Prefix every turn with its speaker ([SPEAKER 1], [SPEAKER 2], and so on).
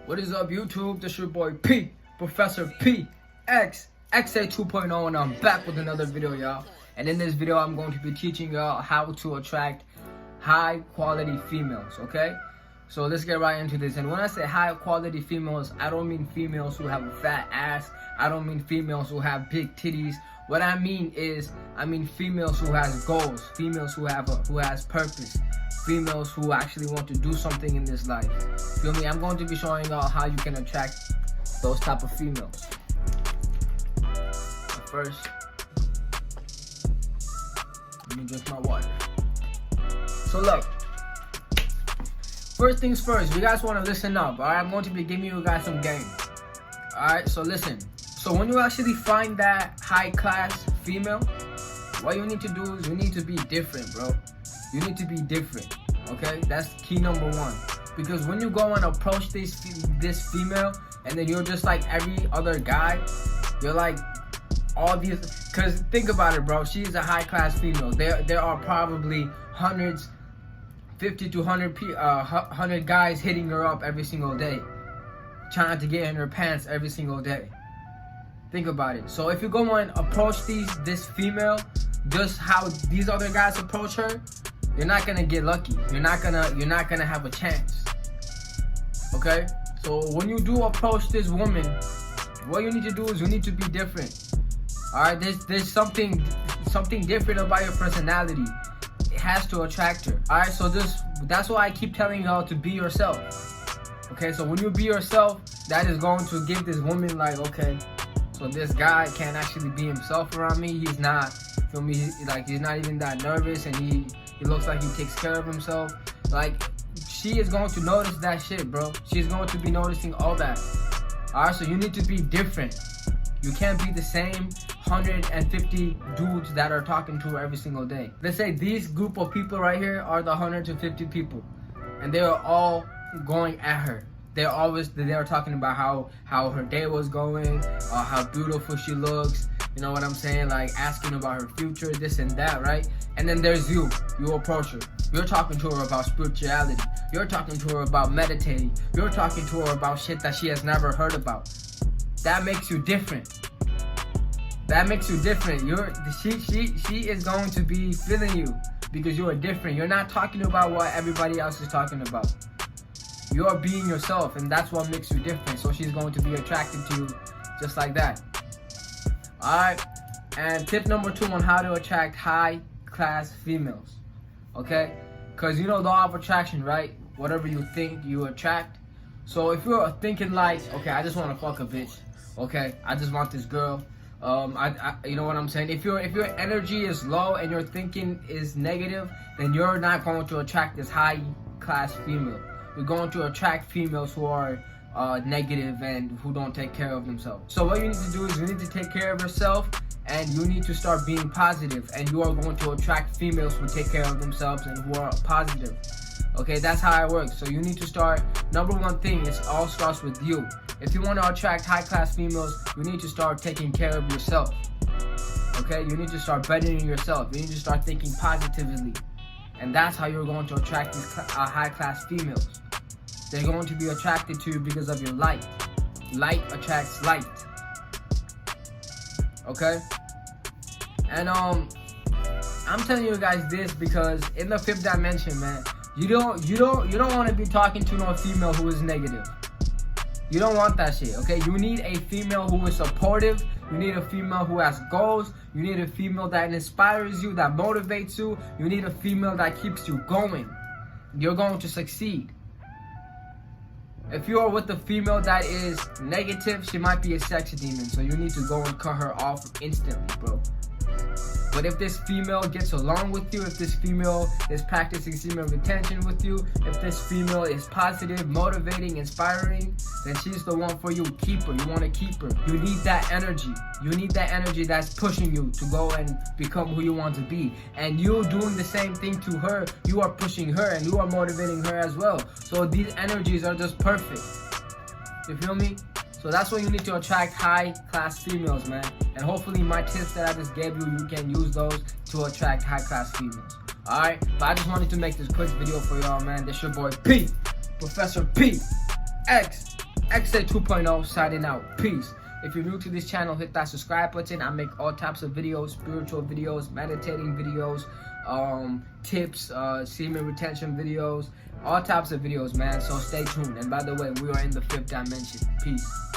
[SPEAKER 1] What is up, YouTube? This your boy P, Professor P, X, XA 2.0, and I'm back with another video, y'all. And in this video, I'm going to be teaching y'all how to attract high quality females, okay? So let's get right into this. And when I say high quality females, I don't mean females who have a fat ass. I don't mean females who have big titties. What I mean is, females who has goals, females who has purpose, females who actually want to do something in this life. Feel me? I'm going to be showing y'all how you can attract those type of females. But first, let me drink my water. So look, first things first, you guys want to listen up, alright? I'm going to be giving you guys some game. Alright, so listen. So when you actually find that high class female, what you need to do is you need to be different, bro. You need to be different, okay? That's key number one. Because when you go and approach this female, and then you're just like every other guy, you're like all these. Cause think about it, bro. She's a high class female. There are probably hundreds, 50 to 100 guys hitting her up every single day, trying to get in her pants every single day. Think about it. So if you go and approach this female just how these other guys approach her, you're not gonna get lucky. You're not gonna have a chance. Okay? So when you do approach this woman, what you need to do is you need to be different. Alright, there's something different about your personality. It has to attract her. Alright, so that's why I keep telling y'all to be yourself. Okay, so when you be yourself, that is going to give this woman like, okay, so this guy can't actually be himself around me. He's not, feel me, he's not even that nervous, and he looks like he takes care of himself. Like, she is going to notice that shit, bro. She's going to be noticing all that. Alright, so you need to be different. You can't be the same 150 dudes that are talking to her every single day. Let's say these group of people right here are the 150 people, and they are all going at her. They're talking about how her day was going, how beautiful she looks, you know what I'm saying, like asking about her future, this and that, right? And then there's you approach her. You're talking to her about spirituality. You're talking to her about meditating. You're talking to her about shit that she has never heard about. That makes you different. That makes you different. She is going to be feeling you because you are different. You're not talking about what everybody else is talking about. You're being yourself, and that's what makes you different. So she's going to be attracted to you just like that. Alright, and tip number 2 on how to attract high class females. Okay, because you know the law of attraction, right? Whatever you think, you attract. So if you're thinking like, okay, I just want to fuck a bitch, okay, I just want this girl, you know what I'm saying? If your energy is low and your thinking is negative, then you're not going to attract this high class female. You're going to attract females who are negative and who don't take care of themselves. So what you need to do is you need to take care of yourself, and you need to start being positive, and you are going to attract females who take care of themselves and who are positive. Okay, that's how it works. So you need to start, number one thing, it all starts with you. If you want to attract high class females, you need to start taking care of yourself. Okay, you need to start bettering yourself. You need to start thinking positively. And that's how you're going to attract these high class females. They're going to be attracted to you because of your light. Light attracts light. Okay? And I'm telling you guys this because in the 5th dimension, man, you don't want to be talking to no female who is negative. You don't want that shit, okay? You need a female who is supportive. You need a female who has goals. You need a female that inspires you, that motivates you. You need a female that keeps you going. You're going to succeed. If you are with a female that is negative, she might be a sex demon, so you need to go and cut her off instantly, bro. But if this female gets along with you, if this female is practicing semen retention with you, if this female is positive, motivating, inspiring, then she's the one for you. Keep her. You want to keep her. You need that energy. You need that energy that's pushing you to go and become who you want to be. And you doing the same thing to her, you are pushing her and you are motivating her as well. So these energies are just perfect. You feel me? So that's why you need to attract high class females, man. And hopefully my tips that I just gave you, you can use those to attract high class females. Alright? But I just wanted to make this quick video for y'all, man. This your boy P, Professor P, X, XA 2.0 signing out. Peace. If you're new to this channel, hit that subscribe button. I make all types of videos, spiritual videos, meditating videos, tips, semen retention videos, all types of videos, man. So stay tuned. And by the way, we are in the 5th dimension. Peace.